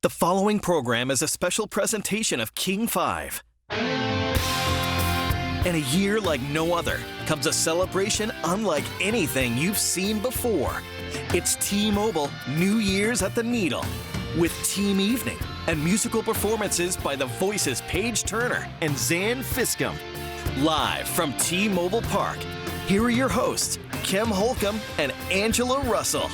The following program is a special presentation of King 5. In a year like no other comes a celebration unlike anything you've seen before. It's T-Mobile New Year's at the Needle with Team Evening and musical performances by the Voices Payge Turner and Zan Fiskum. Live from T-Mobile Park, here are your hosts, Kim Holcomb and Angela Russell.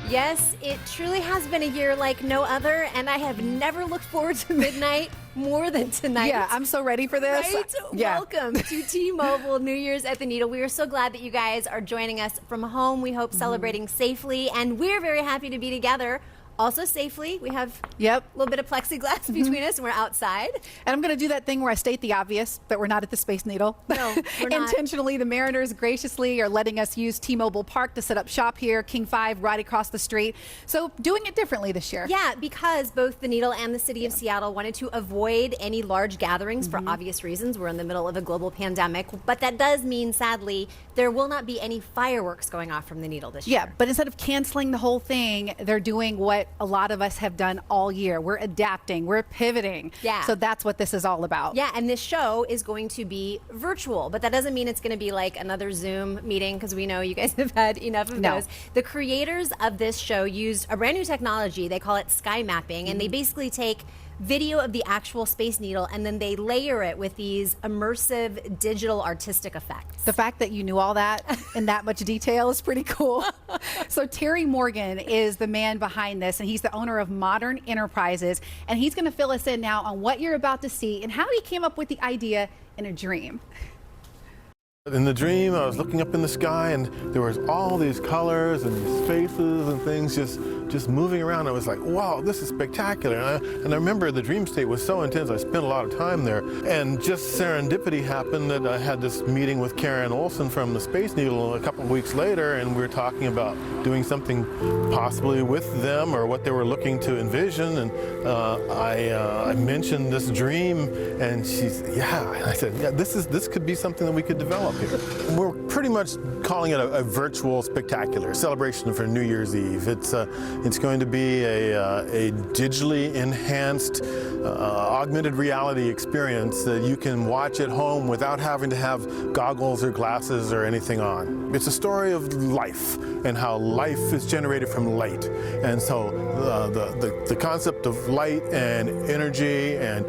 Yes, it truly has been a year like no other, and I have never looked forward to midnight more than tonight. Yeah, I'm so ready for this. Right? Yeah. Welcome to T-Mobile New Year's at the Needle. We are so glad that you guys are joining us from home. We hope celebrating safely, and we're very happy to be together. Also safely. We have a little bit of plexiglass between us, and we're outside. And I'm going to do that thing where I state the obvious, that we're not at the Space Needle. No, we're not. Intentionally, the Mariners graciously are letting us use T-Mobile Park to set up shop here, King 5 right across the street. So doing it differently this year. Yeah, because both the Needle and the city of Seattle wanted to avoid any large gatherings for obvious reasons. We're in the middle of a global pandemic, but that does mean, sadly, there will not be any fireworks going off from the Needle this year. Yeah, but instead of canceling the whole thing, they're doing what a lot of us have done all year. We're adapting, we're pivoting. Yeah. So that's what this is all about. Yeah, and this show is going to be virtual, but that doesn't mean it's going to be like another Zoom meeting, because we know you guys have had enough of those. The creators of this show used a brand new technology. They call it sky mapping, and they basically take video of the actual Space Needle and then they layer it with these immersive digital artistic effects. The fact that you knew all that in that much detail is pretty cool. So Terry Morgan is the man behind this, and he's the owner of Modern Enterprises, and he's going to fill us in now on what you're about to see and how he came up with the idea in a dream. In the dream, I was looking up in the sky, and there was all these colors and these faces and things just moving around. I was like, wow, this is spectacular. And I remember the dream state was so intense, I spent a lot of time there. And just serendipity happened that I had this meeting with Karen Olson from the Space Needle a couple of weeks later, and we were talking about doing something possibly with them or what they were looking to envision. And I mentioned this dream, and she's, yeah. And I said, yeah, this could be something that we could develop here. We're pretty much calling it a virtual spectacular celebration for New Year's Eve. It's going to be a digitally enhanced augmented reality experience that you can watch at home without having to have goggles or glasses or anything on. It's a story of life and how life is generated from light. And so the concept of light and energy and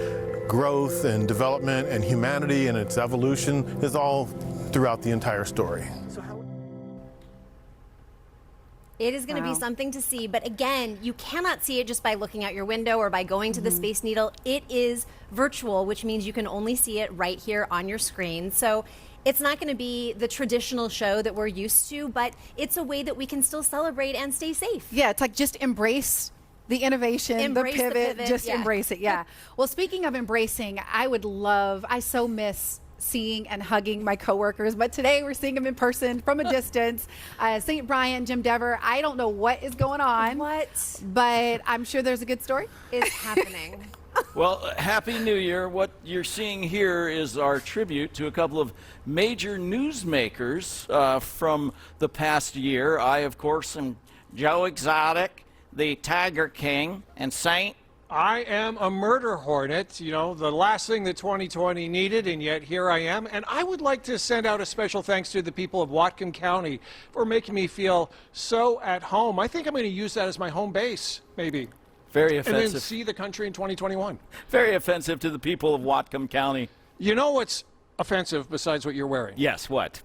growth and development and humanity and its evolution is all throughout the entire story. It is going to be something to see, but again, you cannot see it just by looking out your window or by going to the Space Needle. It is virtual, which means you can only see it right here on your screen. So it's not going to be the traditional show that we're used to, but it's a way that we can still celebrate and stay safe. Yeah, it's like just embrace the innovation, Embrace the pivot, just yeah. embrace it, yeah. Well, speaking of embracing, I so miss seeing and hugging my coworkers, but today we're seeing them in person from a distance. Saint Bryan, Jim Dever, I don't know what is going on. But I'm sure there's a good story. Is happening. Well, Happy New Year. What you're seeing here is our tribute to a couple of major newsmakers from the past year. I, of course, am Joe Exotic, the Tiger King, and Saint. I am a murder hornet, you know, the last thing that 2020 needed, and yet here I am. And I would like to send out a special thanks to the people of Whatcom County for making me feel so at home. I think I'm going to use that as my home base, maybe. Very offensive. And then see the country in 2021. Very offensive to the people of Whatcom County. You know what's offensive besides what you're wearing? Yes, what?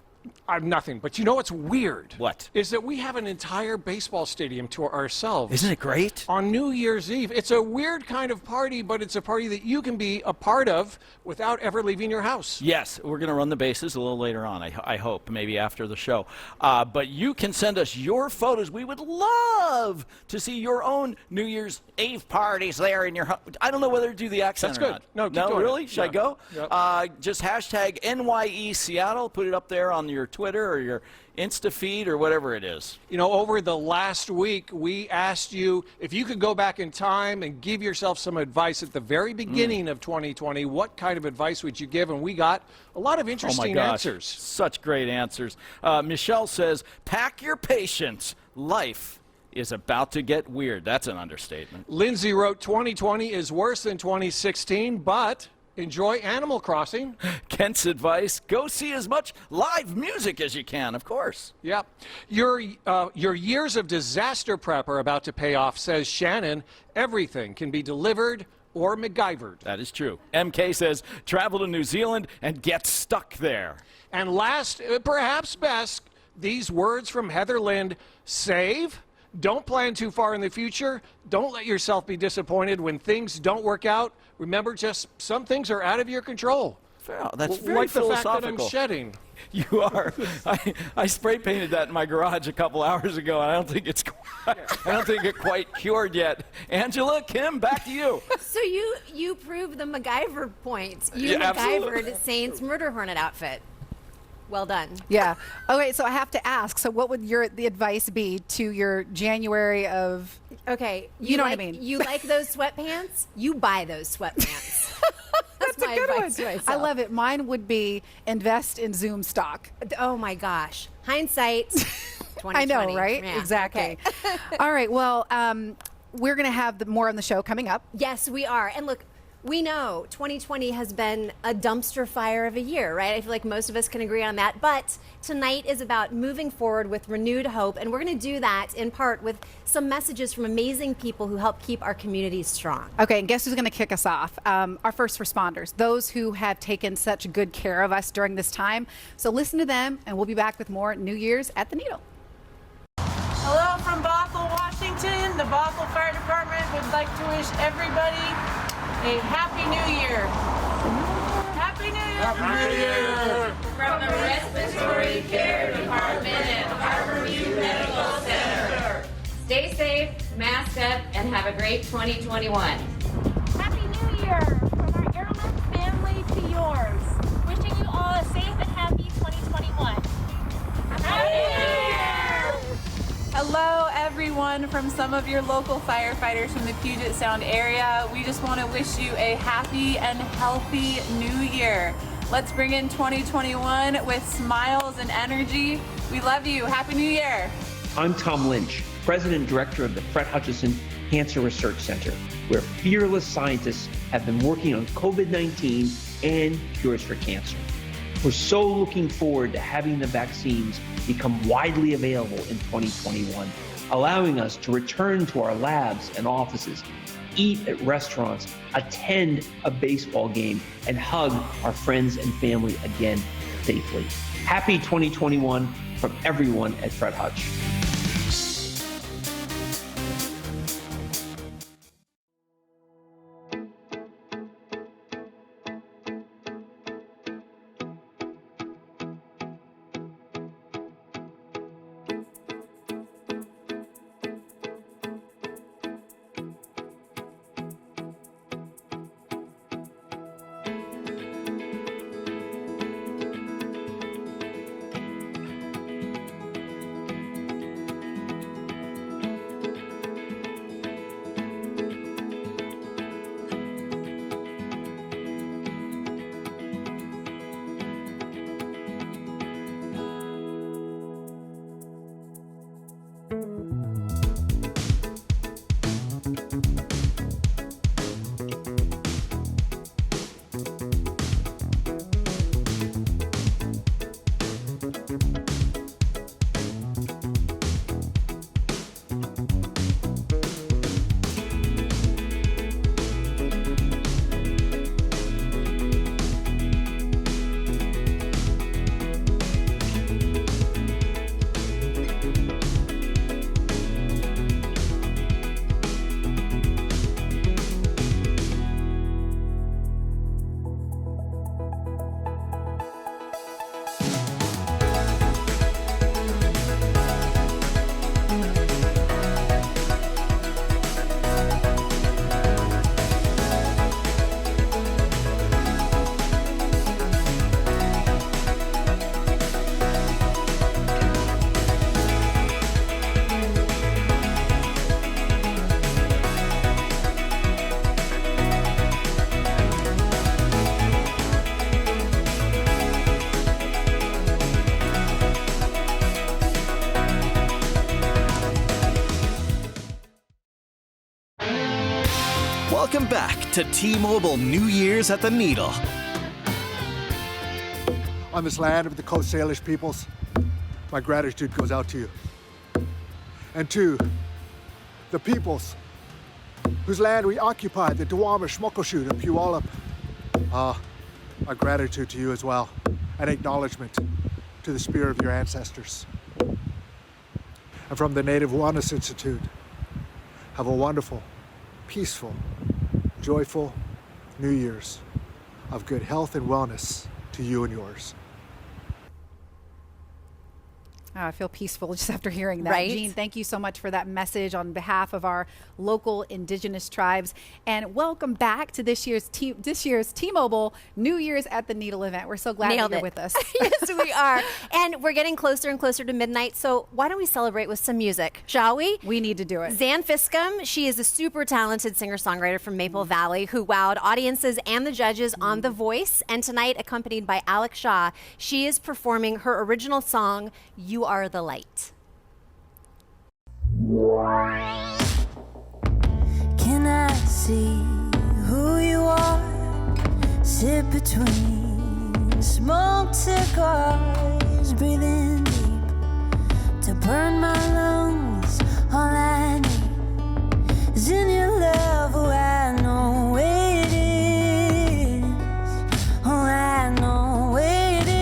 I'm nothing, but you know what's weird? What? Is that we have an entire baseball stadium to ourselves. Isn't it great? On New Year's Eve. It's a weird kind of party, but it's a party that you can be a part of without ever leaving your house. Yes, we're going to run the bases a little later on, I hope, maybe after the show. But you can send us your photos. We would love to see your own New Year's Eve parties there in your home. I don't know whether to do the accent That's or good. not. No, keep doing really? it. Should I go? Yep. Just hashtag NYESEATTLE. Put it up there on your Twitter or your Insta feed or whatever it is. You know, over the last week, we asked you if you could go back in time and give yourself some advice at the very beginning of 2020. What kind of advice would you give? And we got a lot of interesting answers. Such great answers. Michelle says, pack your patience. Life is about to get weird. That's an understatement. Lindsay wrote 2020 is worse than 2016, but enjoy Animal Crossing. Kent's advice, go see as much live music as you can, of course. Yep. Your years of disaster prep are about to pay off, says Shannon. Everything can be delivered or MacGyvered. That is true. MK says, travel to New Zealand and get stuck there. And last, perhaps best, these words from Heather Lind: save. Don't plan too far in the future. Don't let yourself be disappointed when things don't work out. Remember, just some things are out of your control. Wow, that's very like the fact philosophical. that I'm shedding. You are. I spray painted that in my garage a couple hours ago. And I don't think it quite cured yet. Angela, Kim, back to you. So you proved the MacGyver point. You Yeah, MacGyvered Saint's murder hornet outfit. Well done. Yeah. Okay, so I have to ask. So what would the advice be to your January of... Okay. You know what I mean. You like those sweatpants? You buy those sweatpants. That's a my good advice one. to myself. I love it. Mine would be invest in Zoom stock. Oh my gosh. Hindsight. 2020. I know, right? Yeah, Exactly. okay. All right. Well, we're going to have more on the show coming up. Yes, we are. And look, we know 2020 has been a dumpster fire of a year, right? I feel like most of us can agree on that. But tonight is about moving forward with renewed hope. And we're going to do that in part with some messages from amazing people who help keep our communities strong. Okay, and guess who's going to kick us off? Our first responders, those who have taken such good care of us during this time. So listen to them, and we'll be back with more New Year's at the Needle. Hello from Bothell, Washington. The Bothell Fire Department would like to wish everybody a Happy New Year. Happy New Year! Happy New Year! From the Respiratory Care Department at Harborview Medical Center. Stay safe, mask up, and have a great 2021. Happy New Year from our airlift family to yours. Wishing you all a safe and happy 2021. Happy New Year! Hello, everyone from some of your local firefighters from the Puget Sound area. We just want to wish you a happy and healthy new year. Let's bring in 2021 with smiles and energy. We love you. Happy New Year. I'm Tom Lynch, President and Director of the Fred Hutchinson Cancer Research Center, where fearless scientists have been working on COVID-19 and cures for cancer. We're so looking forward to having the vaccines become widely available in 2021, allowing us to return to our labs and offices, eat at restaurants, attend a baseball game, and hug our friends and family again safely. Happy 2021 from everyone at Fred Hutch. Welcome back to T-Mobile New Year's at the Needle. On this land of the Coast Salish peoples, my gratitude goes out to you. And to the peoples whose land we occupy, the Duwamish, Muckleshoot, and Puyallup. My gratitude to you as well, and acknowledgement to the spirit of your ancestors. And from the Native Wellness Institute, have a wonderful, peaceful, joyful New Year's of good health and wellness to you and yours. Oh, I feel peaceful just after hearing that. Right? Jean, thank you so much for that message on behalf of our local indigenous tribes. And welcome back to this year's T-Mobile New Year's at the Needle event. We're so glad that you're with us. Yes, we are. And we're getting closer and closer to midnight. So why don't we celebrate with some music, shall we? We need to do it. Zan Fiskum, she is a super talented singer-songwriter from Maple Valley who wowed audiences and the judges on The Voice. And tonight, accompanied by Alex Shaw, she is performing her original song, You Are the Light. Can I see who you are? Sit between smoke cigars, breathing deep to burn my lungs. All I need is in your love. Oh, I know it is. Oh, I know it is.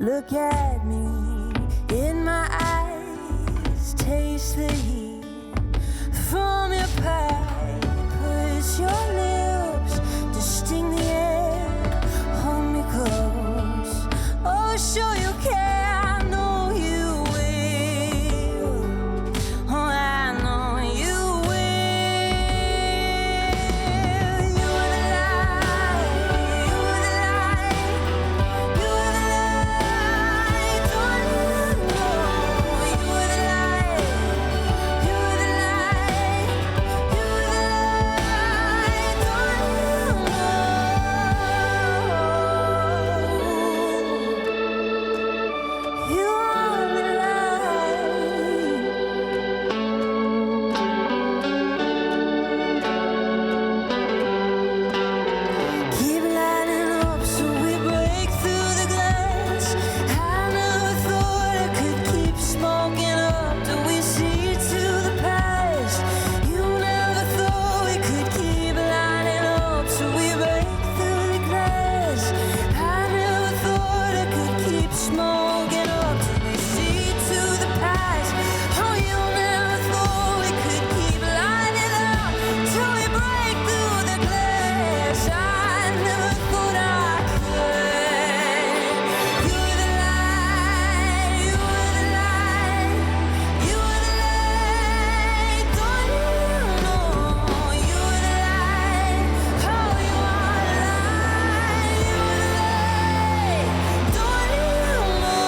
Look at me in my eyes, taste the heat from your pipe. Push your lips to sting the air. Hold me close. Oh, show you care. I know you will. Oh, I know you will. You're the light. You're the light. You're the light. Don't you know? You're the light. You're the light. You're the light. Don't you know? You are the light. Keep lighting up so we break through the glass. I never thought I could keep smoking up till we see to the past. You never thought we could keep lighting up so we break through the glass. I never thought I could keep smoking up till we see to the past. Oh, you never thought we could keep lighting up till we break through the glass. I never thought I could. You're the light. You're the light. You're the light. Don't you know? You're the light. Oh, you are the light. You're the light. Don't you know?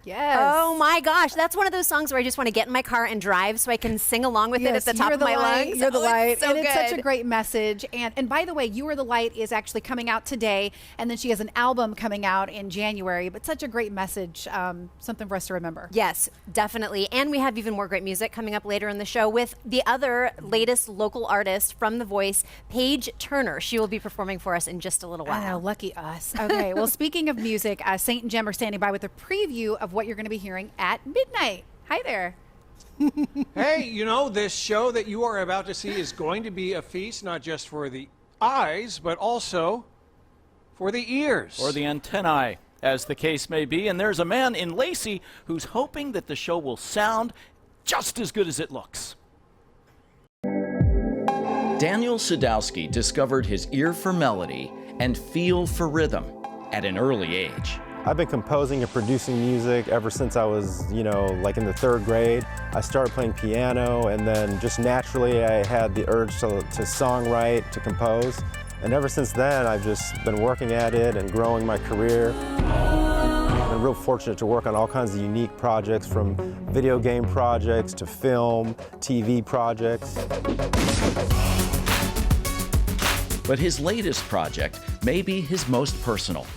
Yes. Oh my gosh, that's one of those songs where I just want to get in my car and drive so I can sing along with it at the top of my lungs. You're the light. It's so and it's such a good. great message. And by the way, You Are the Light is actually coming out today. And then she has an album coming out in January. But such a great message. Something for us to remember. Yes, definitely. And we have even more great music coming up later in the show with the other latest local artist from The Voice, Payge Turner. She will be performing for us in just a little while. I know, lucky us. Okay, well, speaking of music, Saint and Jem are standing by with a preview of what you're going to be hearing at midnight. Hi there. Hey, you know, this show that you are about to see is going to be a feast not just for the eyes, but also for the ears. Or the antennae, as the case may be. And there's a man in Lacey who's hoping that the show will sound just as good as it looks. Daniel Sadowski discovered his ear for melody and feel for rhythm at an early age. I've been composing and producing music ever since I was, like in the 3rd grade. I started playing piano, and then just naturally I had the urge to songwrite, to compose. And ever since then, I've just been working at it and growing my career. I've been real fortunate to work on all kinds of unique projects, from video game projects to film, TV projects. But his latest project may be his most personal,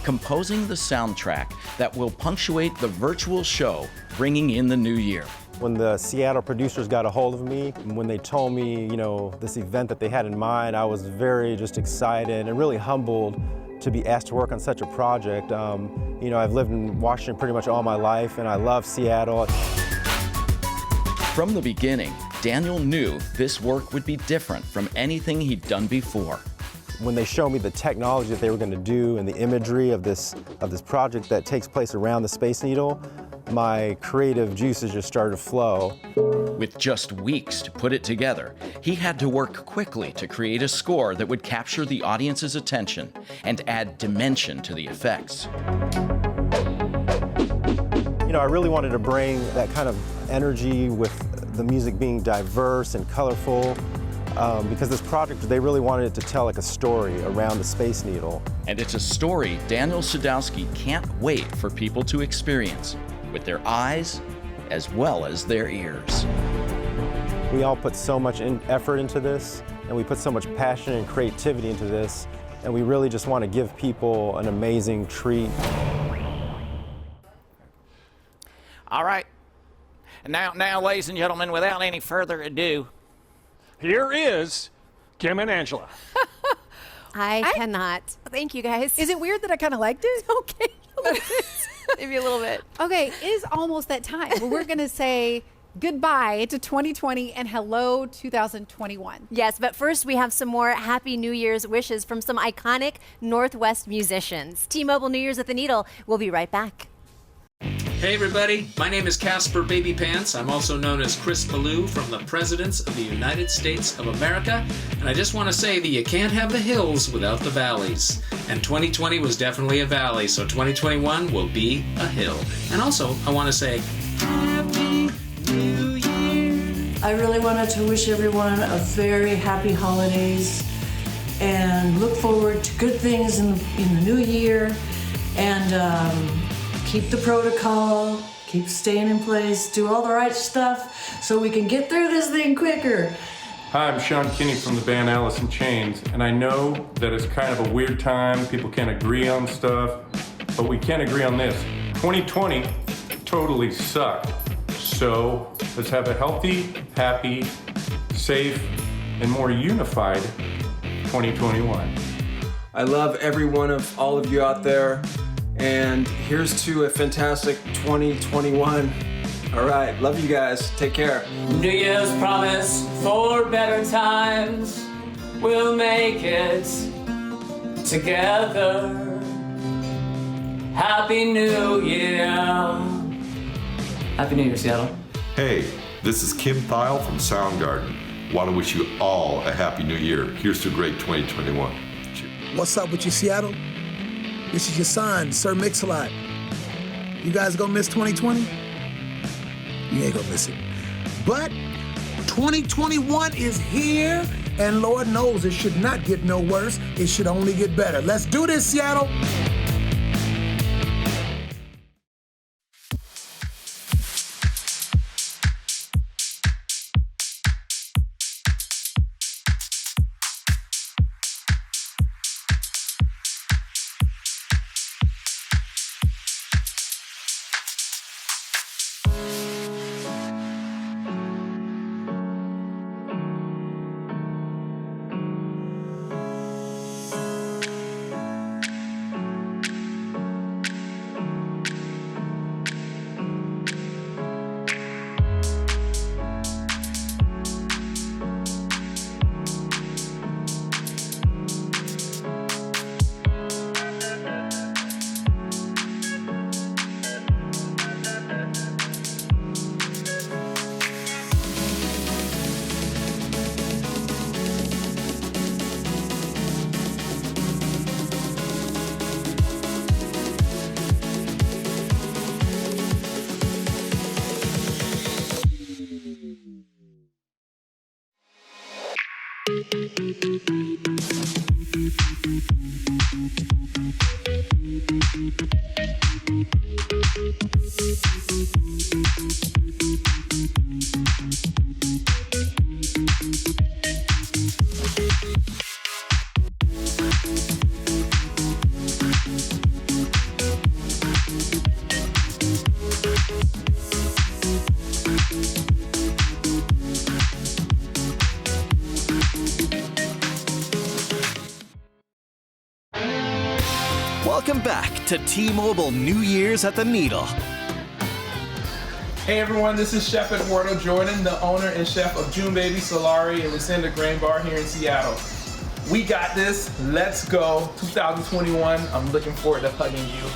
composing the soundtrack that will punctuate the virtual show bringing in the new year. When the Seattle producers got a hold of me, when they told me, this event that they had in mind, I was very just excited and really humbled to be asked to work on such a project. I've lived in Washington pretty much all my life, and I love Seattle. From the beginning, Daniel knew this work would be different from anything he'd done before. When they showed me the technology that they were going to do and the imagery of this project that takes place around the Space Needle, my creative juices just started to flow. With just weeks to put it together, he had to work quickly to create a score that would capture the audience's attention and add dimension to the effects. I really wanted to bring that kind of energy with the music being diverse and colorful. Because this project, they really wanted it to tell like a story around the Space Needle. And it's a story Daniel Sadowski can't wait for people to experience, with their eyes as well as their ears. We all put so much effort into this, and we put so much passion and creativity into this, and we really just want to give people an amazing treat. All right. And now, ladies and gentlemen, without any further ado, here is Kim and Angela. I cannot. Thank you, guys. Is it weird that I kind of liked it? Okay. Maybe a little bit. Okay, it is almost that time where we're going to say goodbye to 2020 and hello 2021. Yes, but first we have some more Happy New Year's wishes from some iconic Northwest musicians. T-Mobile New Year's at the Needle. We'll be right back. Hey everybody, my name is Casper Baby Pants. I'm also known as Chris Ballou from the Presidents of the United States of America. And I just want to say that you can't have the hills without the valleys. And 2020 was definitely a valley, so 2021 will be a hill. And also, I want to say, Happy New Year. I really wanted to wish everyone a very happy holidays and look forward to good things in the new year. And keep the protocol, keep staying in place, do all the right stuff so we can get through this thing quicker. Hi, I'm Jourdan Keith from the band Alice in Chains, and I know that it's kind of a weird time, people can't agree on stuff, but we can agree on this. 2020 totally sucked. So let's have a healthy, happy, safe, and more unified 2021. I love every one of all of you out there. And here's to a fantastic 2021. All right, love you guys. Take care. New Year's promise for better times. We'll make it together. Happy New Year. Happy New Year, Seattle. Hey, this is Kim Thile from Soundgarden. Want to wish you all a Happy New Year. Here's to a great 2021. What's up with you, Seattle? This is your son, Sir Mix-a-Lot. You guys gonna miss 2020? You ain't gonna miss it. But 2021 is here, and Lord knows it should not get no worse. It should only get better. Let's do this, Seattle. Welcome back to T-Mobile New Year's at the Needle. Hey everyone, this is Chef Eduardo Jourdan, the owner and chef of June Baby Solari and Lucinda Grain Bar here in Seattle. We got this. Let's go. 2021. I'm looking forward to hugging you.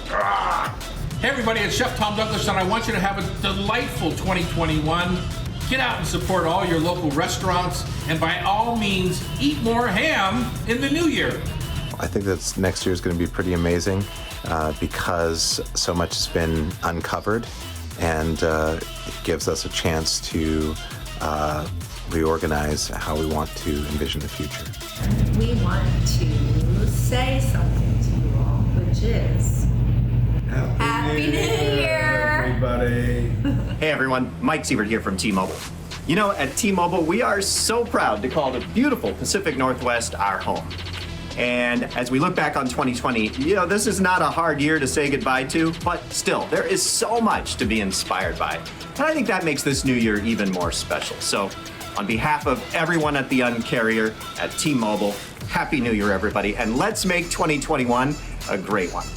Hey everybody, it's Chef Tom Douglas, and I want you to have a delightful 2021. Get out and support all your local restaurants, and by all means, eat more ham in the new year. I think that next year is going to be pretty amazing because so much has been uncovered, and it gives us a chance to reorganize how we want to envision the future. We want to say something to you all, which is Happy New Year, everybody. Hey everyone, Mike Siebert here from T-Mobile. You know, at T-Mobile, we are so proud to call the beautiful Pacific Northwest our home. And as we look back on 2020, you know, this is not a hard year to say goodbye to, but still, there is so much to be inspired by. And I think that makes this new year even more special. So, on behalf of everyone at the Un-carrier at T-Mobile, Happy New Year, everybody, and let's make 2021 a great one.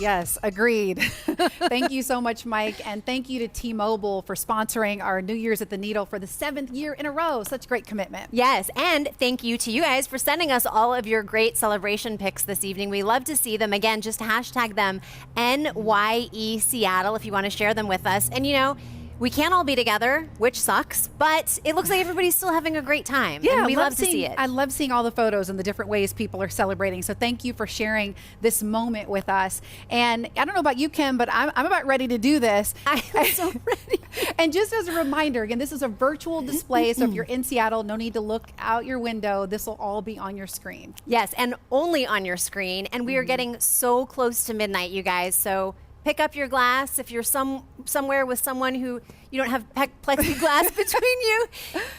Yes, agreed. Thank you so much, Mike. And thank you to T-Mobile for sponsoring our New Year's at the Needle for the 7th year in a row. Such great commitment. Yes, and thank you to you guys for sending us all of your great celebration pics this evening. We love to see them. Again, just hashtag them NYESEATTLE if you want to share them with us. And you know, we can't all be together, which sucks, but it looks like everybody's still having a great time. Yeah, and we love to see it. I love seeing all the photos and the different ways people are celebrating. So thank you for sharing this moment with us. And I don't know about you, Kim, but I'm about ready to do this. I'm so ready. And just as a reminder, again, this is a virtual display. So if you're in Seattle, no need to look out your window. This will all be on your screen. Yes, and only on your screen. And we are getting so close to midnight, you guys. So pick up your glass if you're somewhere with someone who you don't have plexiglass between you.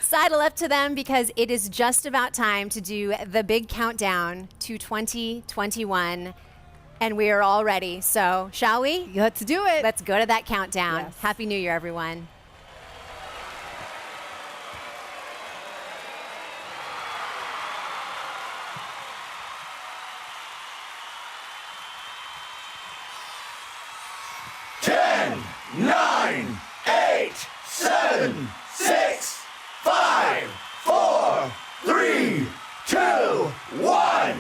Sidle up to them because it is just about time to do the big countdown to 2021. And we are all ready. So shall we? Let's do it. Let's go to that countdown. Yes. Happy New Year, everyone. Nine, 8, 7, 6, 5, 4, 3, 2, 1.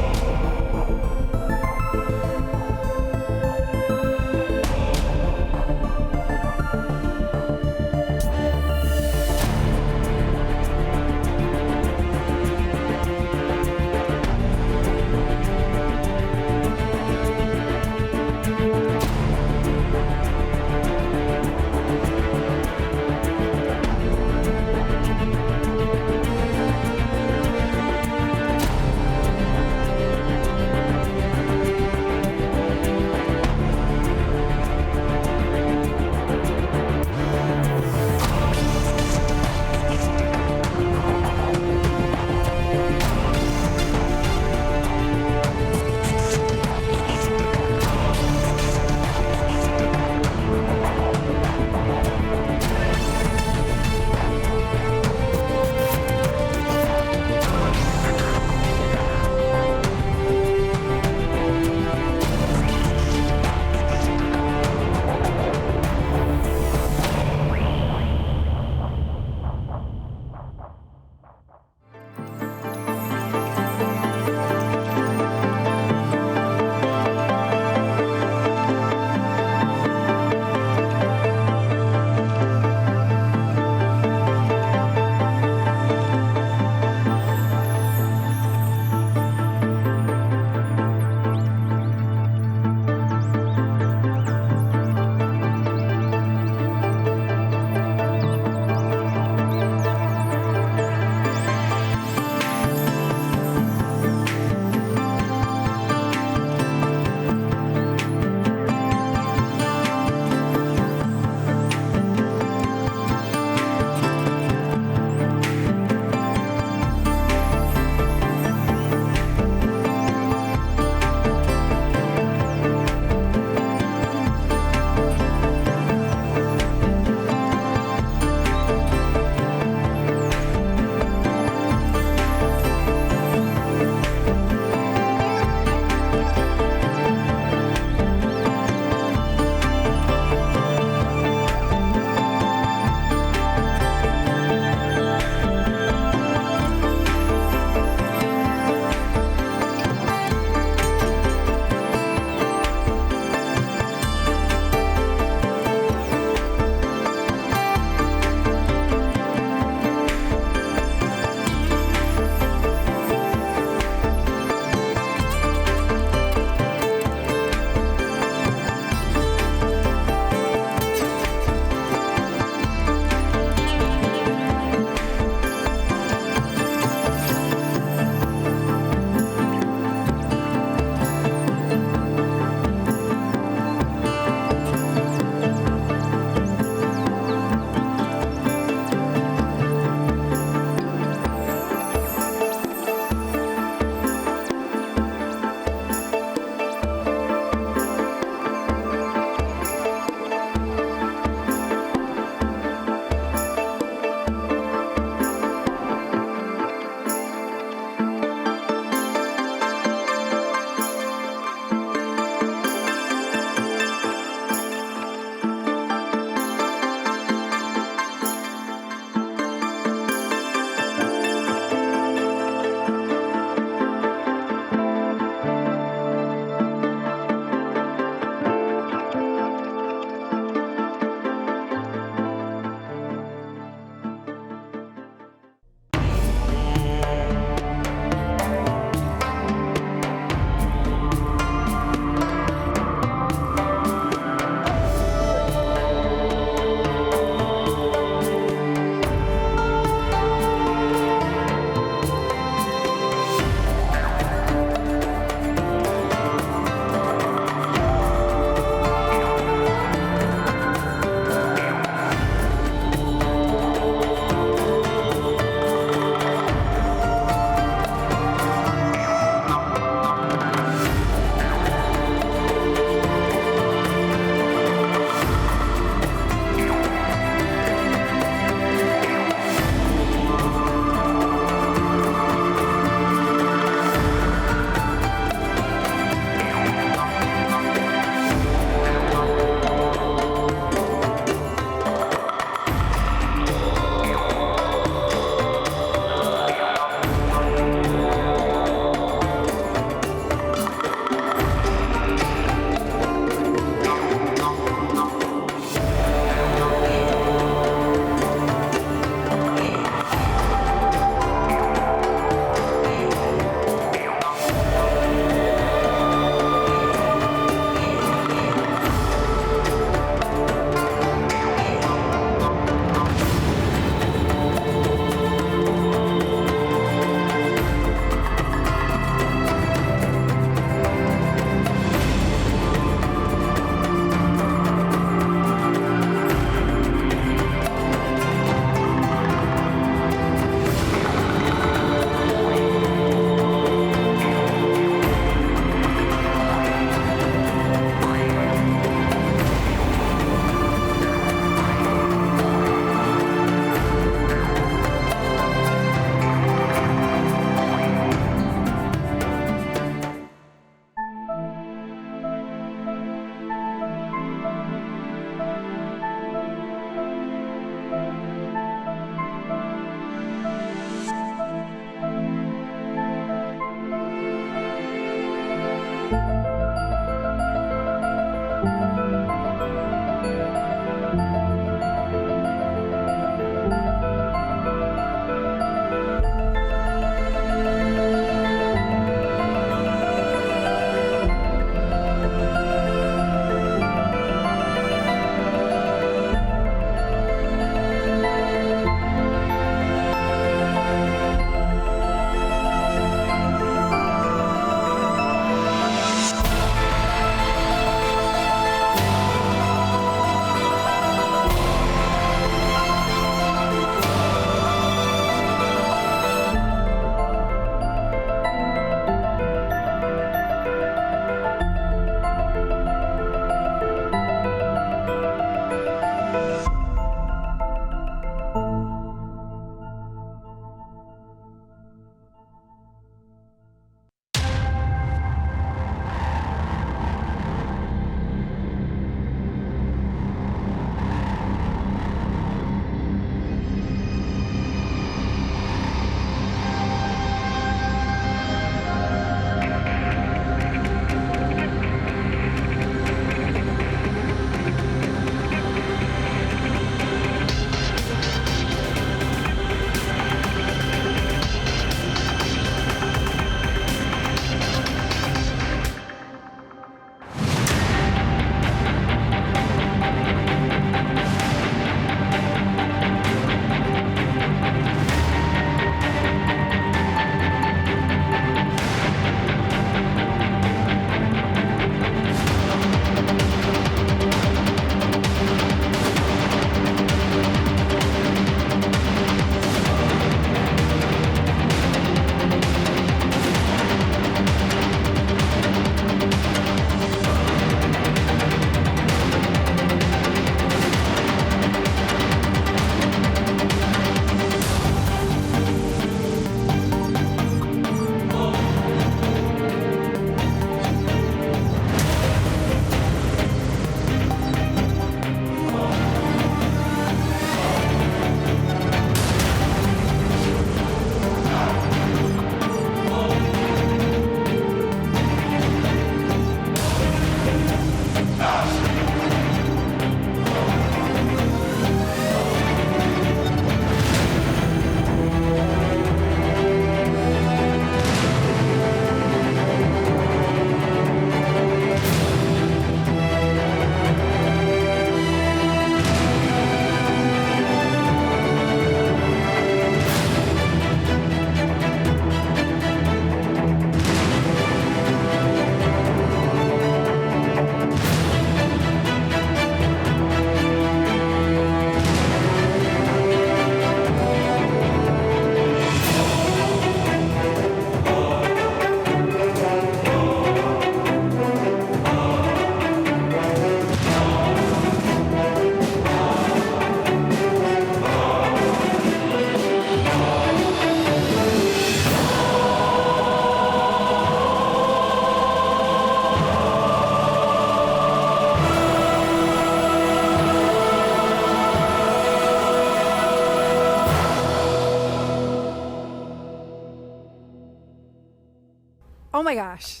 Oh my gosh.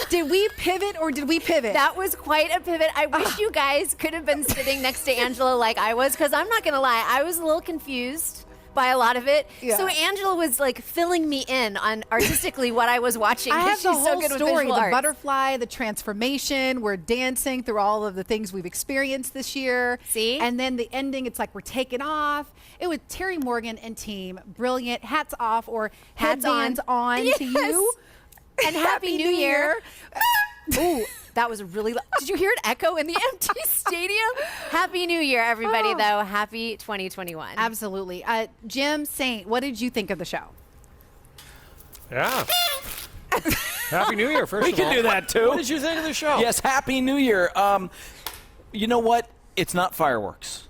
Did we pivot or did we pivot? That was quite a pivot. I wish you guys could have been sitting next to Angela like I was, because I'm not going to lie, I was a little confused by a lot of it. Yeah. So Angela was like filling me in on artistically what I was watching. I have She's the so whole good with story, visual the arts. butterfly, the transformation. We're dancing through all of the things we've experienced this year. See? And then the ending, it's like we're taking off. It was Terry Morgan and team. Brilliant. Hats off or Hats headbands on Yes. to you. And Happy New Year. Ooh, that was really did you hear it echo in the empty stadium? Happy New Year, everybody, though. Happy 2021. Absolutely. Jim, Saint, what did you think of the show? Yeah. Happy New Year, first We of all. can do that, too. What did you think of the show? Yes, Happy New Year. You know what? It's not fireworks.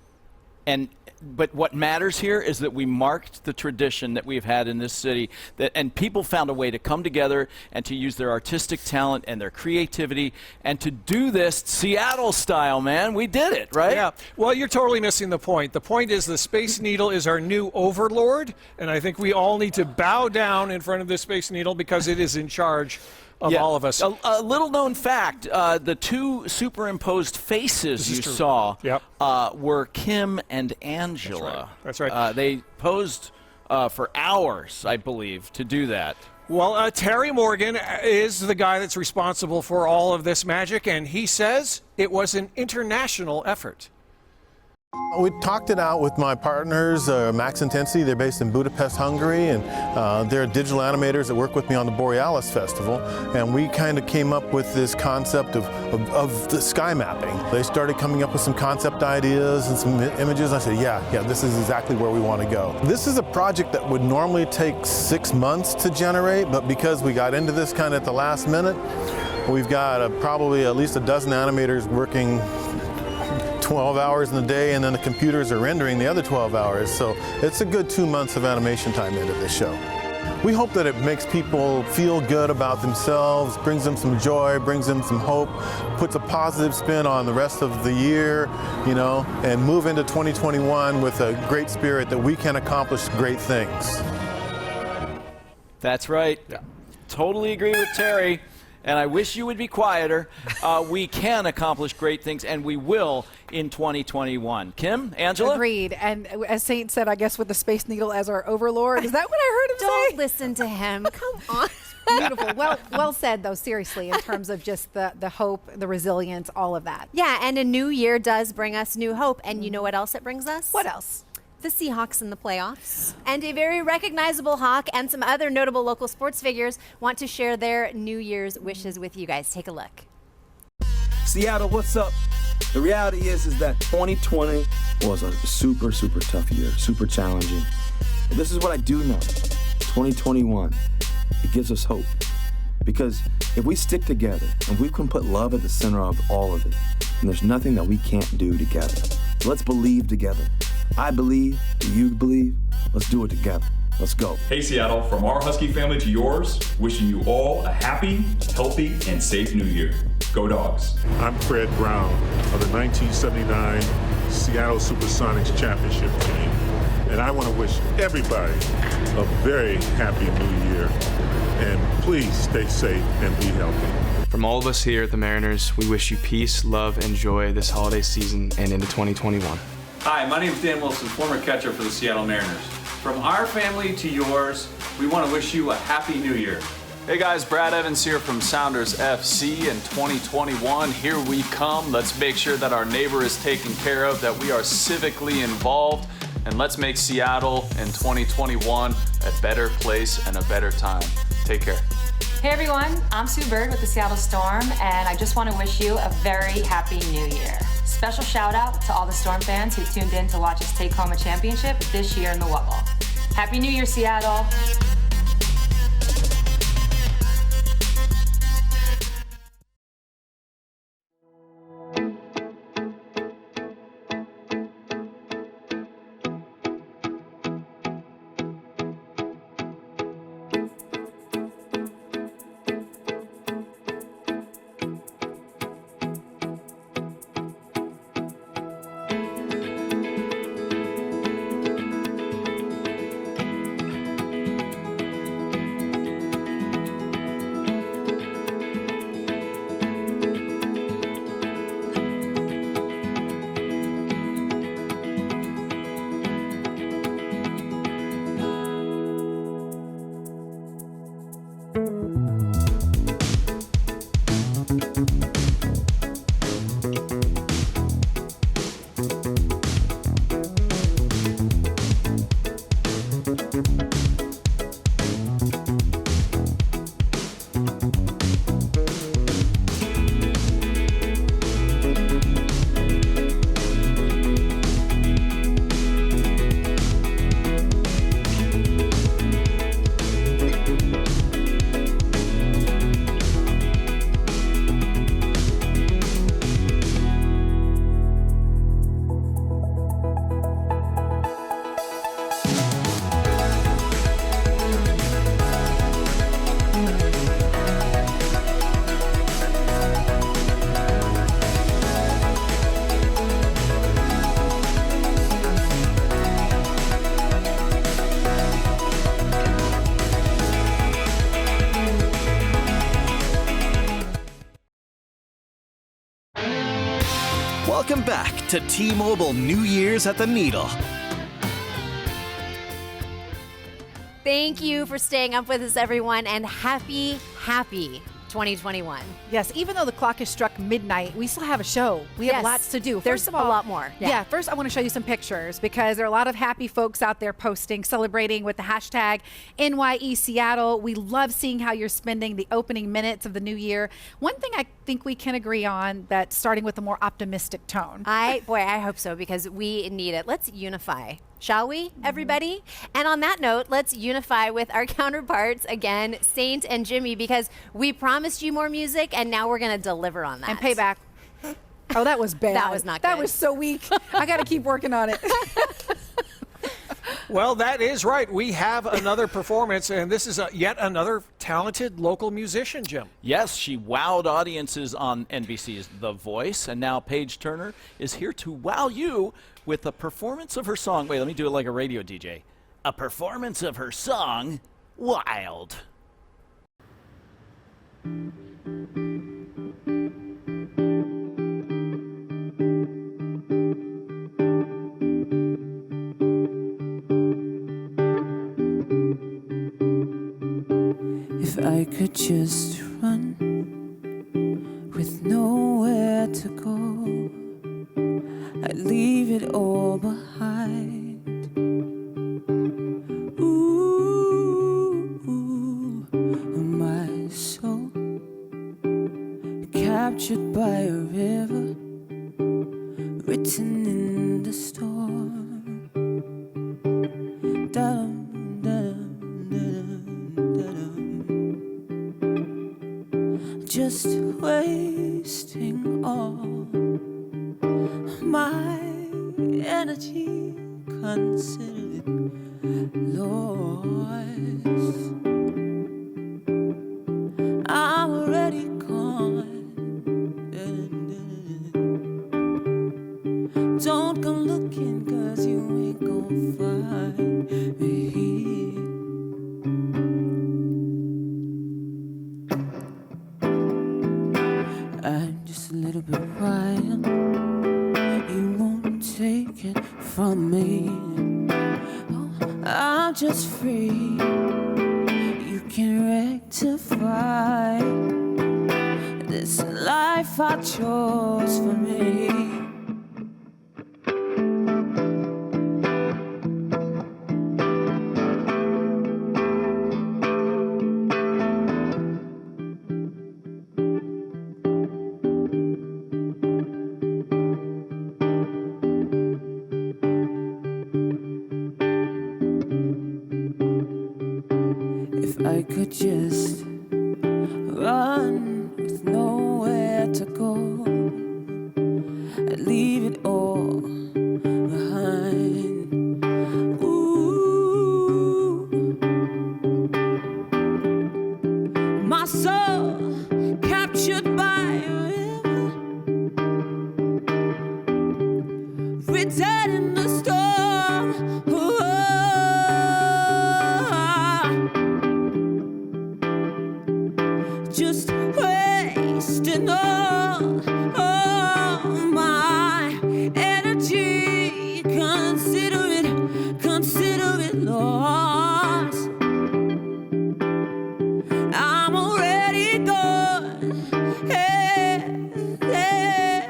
But what matters here is that we marked the tradition that we've had in this city, and people found a way to come together and to use their artistic talent and their creativity and to do this Seattle style, man. We did it, right? Yeah. Well, you're totally missing the point. The point is the Space Needle is our new overlord, and I think we all need to bow down in front of the Space Needle because it is in charge of all of us. A little known fact, the two superimposed faces you saw were Kim and Angela. That's right. They posed for hours, I believe, to do that. Well, Terry Morgan is the guy that's responsible for all of this magic, and he says it was an international effort. We talked it out with my partners, Max Intensity. They're based in Budapest, Hungary, and they're digital animators that work with me on the Borealis Festival. And we kind of came up with this concept of the sky mapping. They started coming up with some concept ideas and some images. I said, yeah, this is exactly where we want to go. This is a project that would normally take 6 months to generate, but because we got into this kind of at the last minute, we've got probably at least a dozen animators working 12 hours in the day, and then the computers are rendering the other 12 hours. So it's a good 2 months of animation time into this show. We hope that it makes people feel good about themselves, brings them some joy, brings them some hope, puts a positive spin on the rest of the year, and move into 2021 with a great spirit that we can accomplish great things. That's right. Yeah. Totally agree with Terry. And I wish you would be quieter. We can accomplish great things, and we will in 2021. Kim, Angela? Agreed. And as Saint said, I guess with the Space Needle as our overlord. Is that what I heard him say? Don't listen to him. Come on. Beautiful. Well said, though, seriously, in terms of just the hope, the resilience, all of that. Yeah, and a new year does bring us new hope. And you know what else it brings us? What else? The Seahawks in the playoffs. And a very recognizable Hawk and some other notable local sports figures want to share their New Year's wishes with you guys. Take a look. Seattle, what's up? The reality is that 2020 was a super, super tough year, super challenging. But this is what I do know. 2021, it gives us hope. Because if we stick together and we can put love at the center of all of it, then there's nothing that we can't do together. So let's believe together. I believe, do you believe? Let's do it together. Let's go. Hey Seattle, from our Husky family to yours, wishing you all a happy, healthy, and safe new year. Go Dogs. I'm Fred Brown of the 1979 Seattle Supersonics championship team. And I want to wish everybody a very happy new year. And please stay safe and be healthy. From all of us here at the Mariners, we wish you peace, love, and joy this holiday season and into 2021. Hi, my name is Dan Wilson, former catcher for the Seattle Mariners. From our family to yours, we want to wish you a happy new year. Hey guys, Brad Evans here from Sounders FC in 2021. Here we come. Let's make sure that our neighbor is taken care of, that we are civically involved, and let's make Seattle in 2021 a better place and a better time. Take care. Hey everyone, I'm Sue Bird with the Seattle Storm, and I just want to wish you a very happy new year. Special shout out to all the Storm fans who tuned in to watch us take home a championship this year in the Wubble. Happy New Year, Seattle. Welcome back to T-Mobile New Year's at the Needle. Thank you for staying up with us, everyone, and happy 2021. Yes, even though the clock has struck midnight, we still have a show. We have lots to do. There's First of all, a lot more. Yeah, first I want to show you some pictures because there are a lot of happy folks out there posting, celebrating with the hashtag NYESEATTLE. We love seeing how you're spending the opening minutes of the new year. One thing I think we can agree on, that starting with a more optimistic tone. I hope so, because we need it. Let's unify. Shall we, everybody? And on that note, let's unify with our counterparts again, Saint and Jimmy, because we promised you more music, and now we're going to deliver on that. And payback. Oh, that was bad. That was not good. That was so weak. I got to keep working on it. Well, that is right. We have another performance, and this is yet another talented local musician, Jim. Yes, she wowed audiences on NBC's The Voice, and now Payge Turner is here to wow you with a performance of her song. Wait, let me do it like a radio DJ. A performance of her song, Wild. If I could just run with nowhere to go, I'd leave it all behind. Ooh, my soul captured by a river, written in the storm. Da-dum, da-dum, da-dum, da-dum. Just wasting all my energy, consider it lost. I'm already gone. Don't come looking, 'cause you ain't gonna find me here. I'm just a little bit wild. You won't take it from me. Oh, I'm just free. You can rectify this life I chose for me. I could just run with nowhere to go, I'd leave it all behind. Ooh, my soul captured by a river, written in the storm. Ooh, just wasting all my energy, consider it lost. I'm already gone. Hey, hey.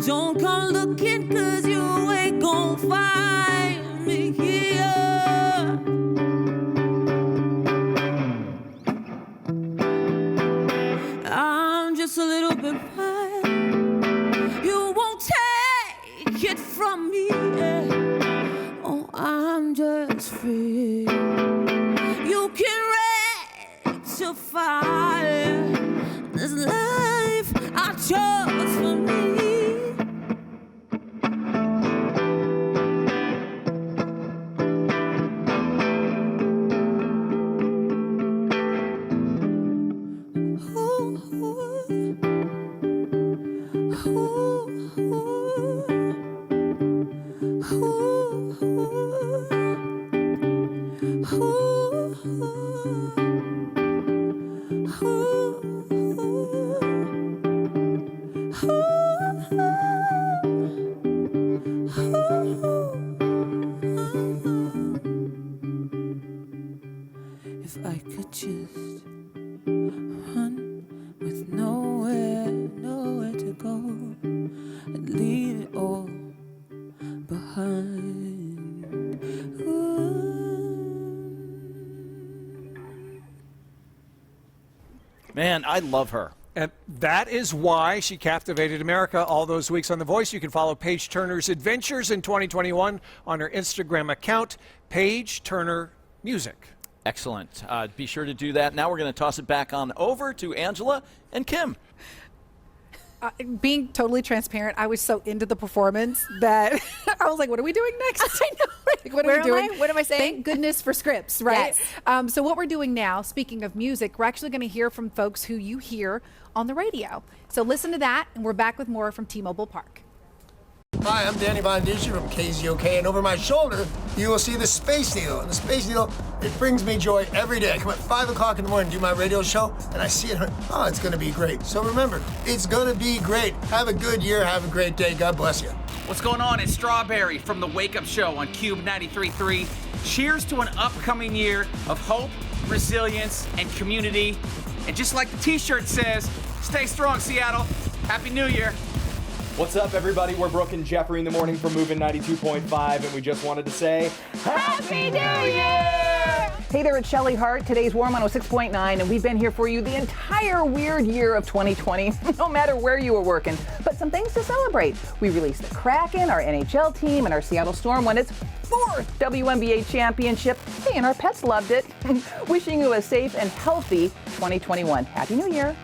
Don't come looking, 'cause you ain't gonna find me here. You can rectify this life I chose for me. If I could just run with nowhere to go, I'd leave it all behind. Man, I love her. And that is why she captivated America all those weeks on The Voice. You can follow Payge Turner's adventures in 2021 on her Instagram account, Payge Turner Music. Excellent. Be sure to do that. Now we're going to toss it back on over to Angela and Kim. Being totally transparent, I was so into the performance that I was like, what are we doing next? I know. Like, what Where are we doing? am I? What am I saying? Thank goodness for scripts, right? Yes. So what we're doing now, speaking of music, we're actually going to hear from folks who you hear on the radio. So listen to that, and we're back with more from T-Mobile Park. Hi, I'm Danny Bondici from KZOK, and over my shoulder, you will see the Space Needle. And the Space Needle, it brings me joy every day. I come at 5 o'clock in the morning, do my radio show, and I see it, oh, it's gonna be great. So remember, it's gonna be great. Have a good year, have a great day. God bless you. What's going on? It's Strawberry from The Wake Up Show on Cube 93.3. Cheers to an upcoming year of hope, resilience, and community. And just like the t-shirt says, stay strong, Seattle. Happy New Year. What's up, everybody? We're Brooke and Jeffrey in the morning from Moving 92.5, and we just wanted to say Happy New Year! Hey there, it's Shelly Hart. Today's Warm 106.9, and we've been here for you the entire weird year of 2020, no matter where you were working. But some things to celebrate. We released the Kraken, our NHL team, and our Seattle Storm won its 4th WNBA championship. Hey, and our pets loved it. Wishing you a safe and healthy 2021. Happy New Year.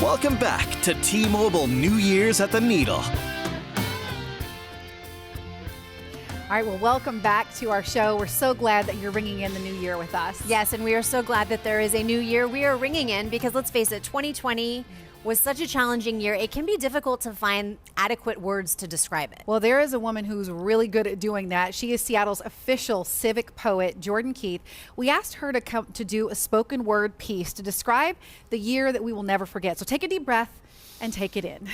Welcome back to T-Mobile New Year's at the Needle. All right, well, welcome back to our show. We're so glad that you're ringing in the new year with us. Yes, and we are so glad that there is a new year we are ringing in because let's face it, 2020 was such a challenging year. It can be difficult to find adequate words to describe it. Well, there is a woman who's really good at doing that. She is Seattle's official civic poet, Jourdan Keith. We asked her to come to do a spoken word piece to describe the year that we will never forget. So take a deep breath and take it in.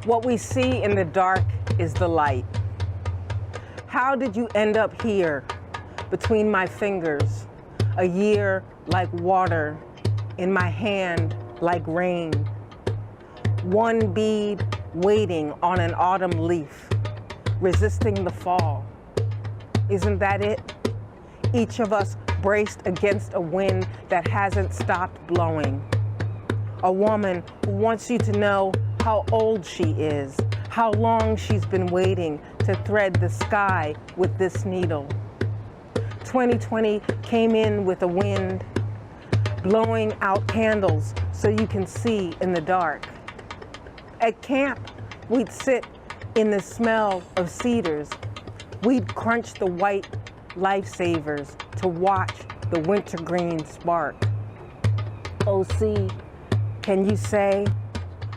What we see in the dark is the light. How did you end up here between my fingers? A year like water, in my hand like rain. One bead waiting on an autumn leaf, resisting the fall. Isn't that it? Each of us braced against a wind that hasn't stopped blowing. A woman who wants you to know how old she is, how long she's been waiting to thread the sky with this needle. 2020 came in with a wind, blowing out candles so you can see in the dark. At camp, we'd sit in the smell of cedars. We'd crunch the white lifesavers to watch the wintergreen spark. OC, can you say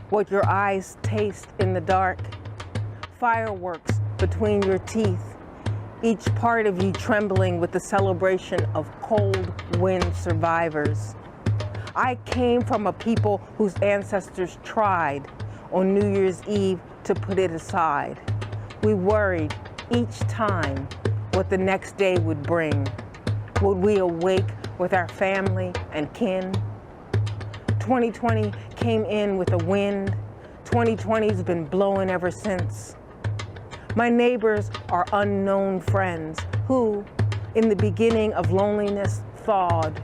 what your eyes taste in the dark? Fireworks between your teeth, each part of you trembling with the celebration of cold wind survivors. I came from a people whose ancestors tried on New Year's Eve to put it aside. We worried each time what the next day would bring. Would we awake with our family and kin? 2020 came in with a wind. 2020's been blowing ever since. My neighbors are unknown friends who, in the beginning of loneliness, thawed.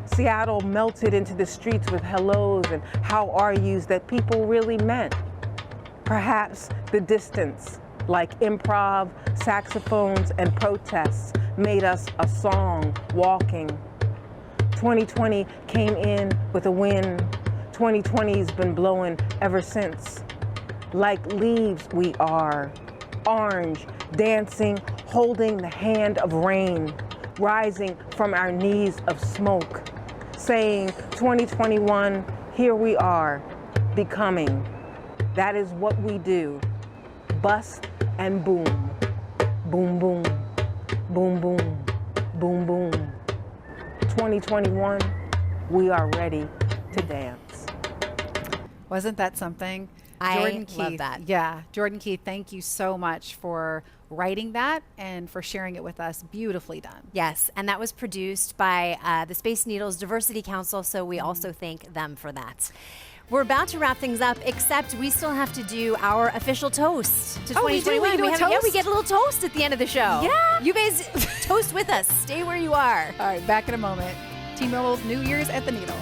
Seattle melted into the streets with hellos and how are yous that people really meant. Perhaps the distance, like improv, saxophones, and protests, made us a song walking. 2020 came in with a wind. 2020's been blowing ever since. Like leaves we are, orange, dancing, holding the hand of rain, rising from our knees of smoke, saying 2021, here we are, becoming. That is what we do. Bust and boom. Boom, boom. Boom, boom. Boom, boom. 2021, we are ready to dance. Wasn't that something? I love that. Yeah. Jourdan Keith, thank you so much for writing that and for sharing it with us. Beautifully done. Yes, and that was produced by the Space Needles Diversity Council, so we also thank them for that. We're about to wrap things up, except we still have to do our official toast to 2021. We do? We do a toast? Yeah, we get a little toast at the end of the show. Yeah. You guys toast with us. Stay where you are. All right, back in a moment. T-Mobile's New Year's at the Needle.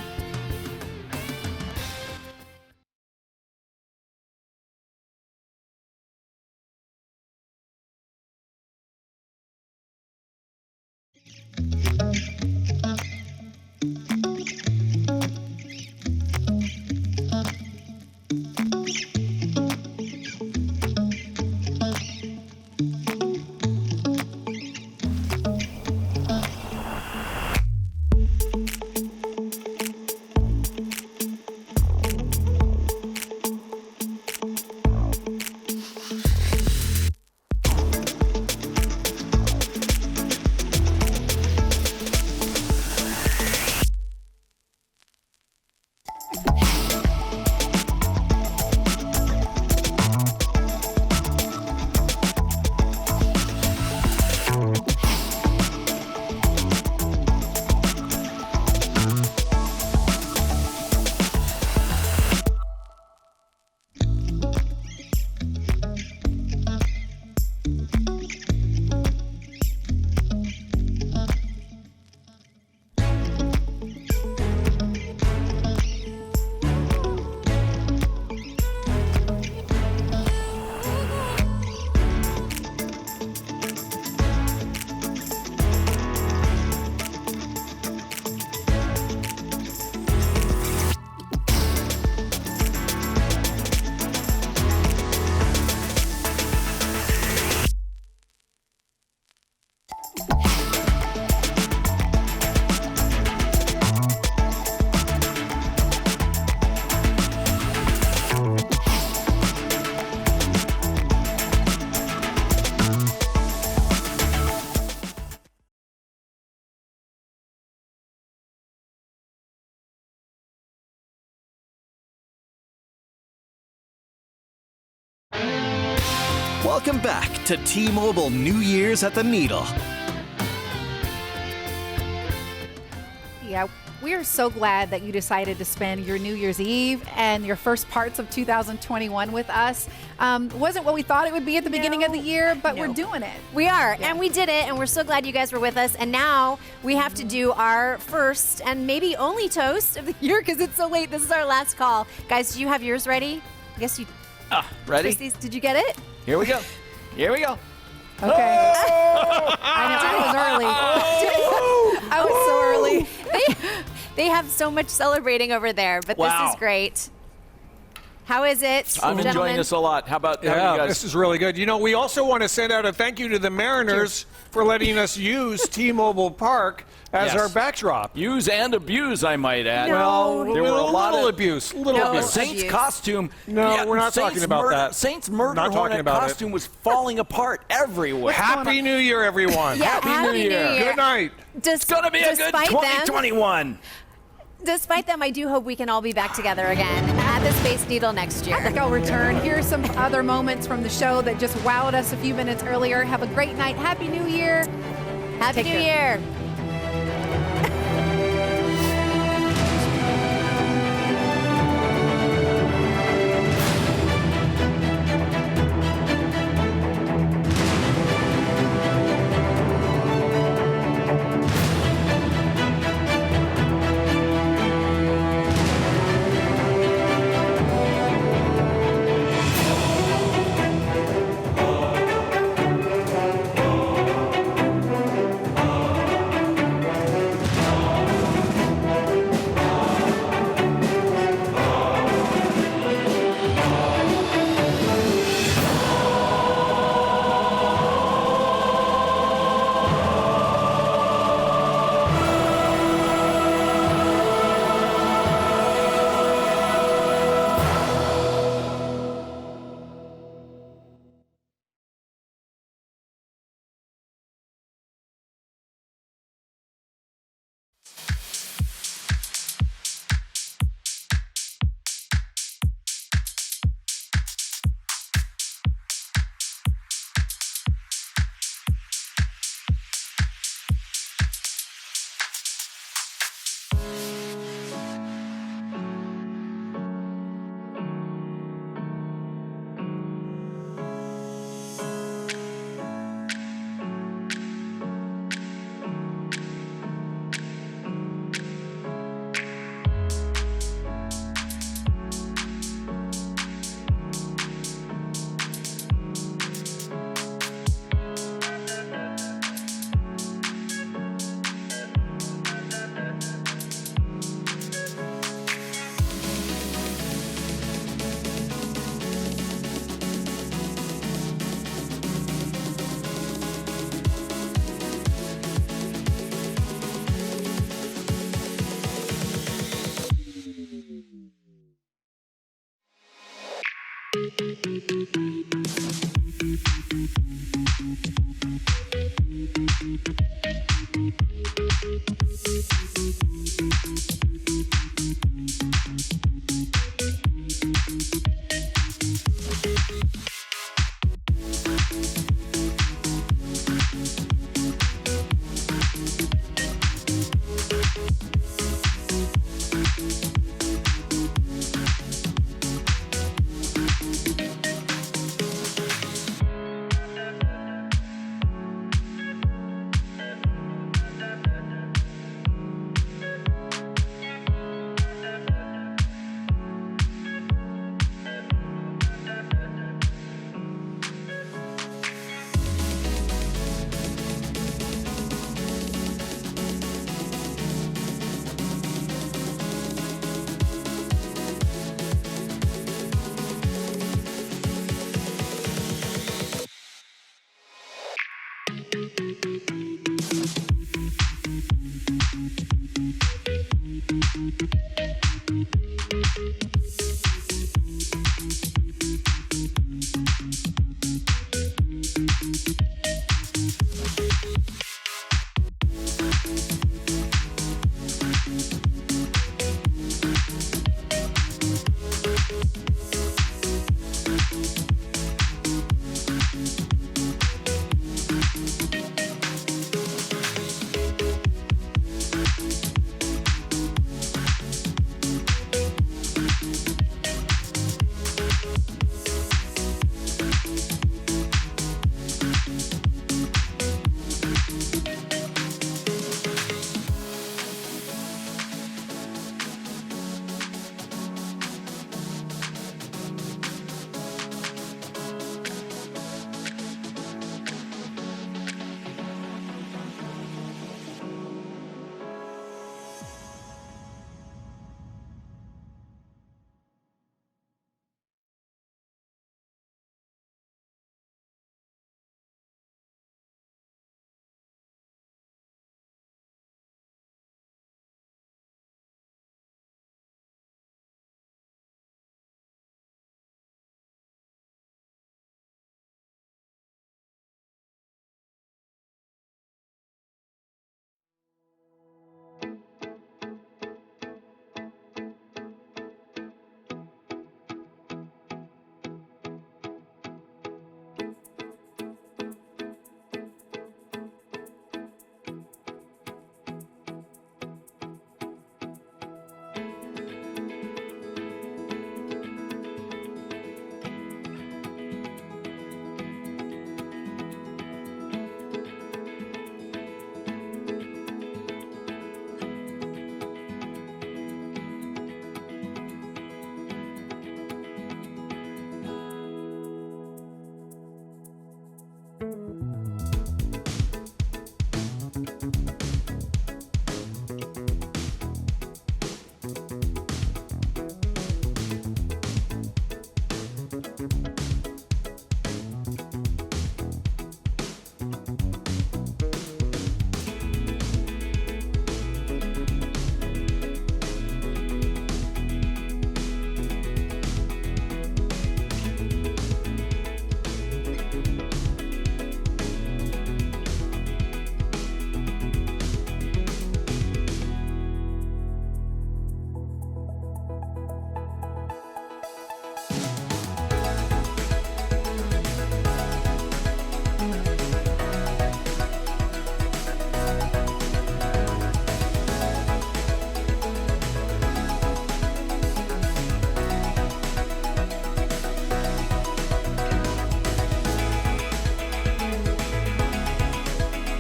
Welcome back to T-Mobile New Year's at the Needle. Yeah, we are so glad that you decided to spend your New Year's Eve and your first parts of 2021 with us. Wasn't what we thought it would be at the beginning of the year, but we're doing it. We are, and we did it, and we're so glad you guys were with us. And now we have to do our first and maybe only toast of the year because it's so late. This is our last call. Guys, do you have yours ready? I guess you... Ready? Did you get it? Here we go. Here we go. Okay. I know, I was early. I was so early. They have so much celebrating over there, but this is great. How is it, I'm gentlemen? enjoying this a lot. How about you Yeah, guys? this is really good. You know, we also want to send out a thank you to the Mariners for letting us use T-Mobile Park as our backdrop. Use and abuse, I might add. Well, there were a lot little of abuse. Little the abuse. Saints costume. No, we're not talking about that. Saints murder Not talking hornet about it. costume was falling apart everywhere. Happy New Year, everyone. Yeah, Happy New Year. Good night. It's going to be a good 2021. Despite them, I do hope we can all be back together again at the Space Needle next year. I think I'll return. Here's some other moments from the show that just wowed us a few minutes earlier. Have a great night. Happy New Year. Happy New Year.